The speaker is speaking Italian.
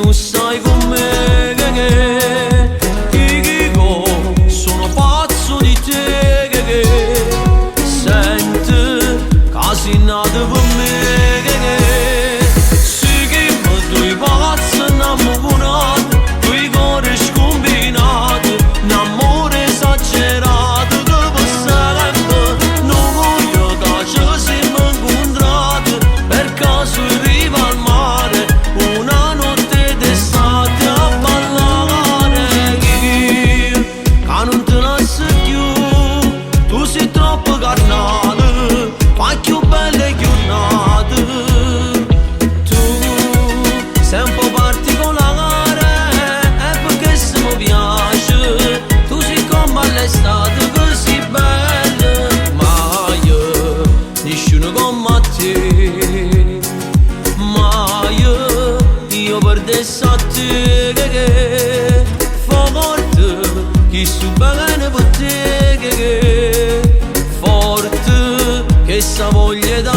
non stai con me, che dico, sono pazzo di te, senti, casi nato per me, sì che mi due pazzi innamorati, due cuori scombinati, un amore esagerato che per sempre, non voglio che ci siamo incontrati, per caso in riva al mare, una notte d'estate a ballare, che non te lascio più, tu sei troppo carnale, fai più belle giornate, tu sei un po' particolare, è perché se mi piace, tu sei come all'estate così bella, ma nessuno come te, ma io perdessi a te, forte, chi sto bene per te, forte, che sa voglia da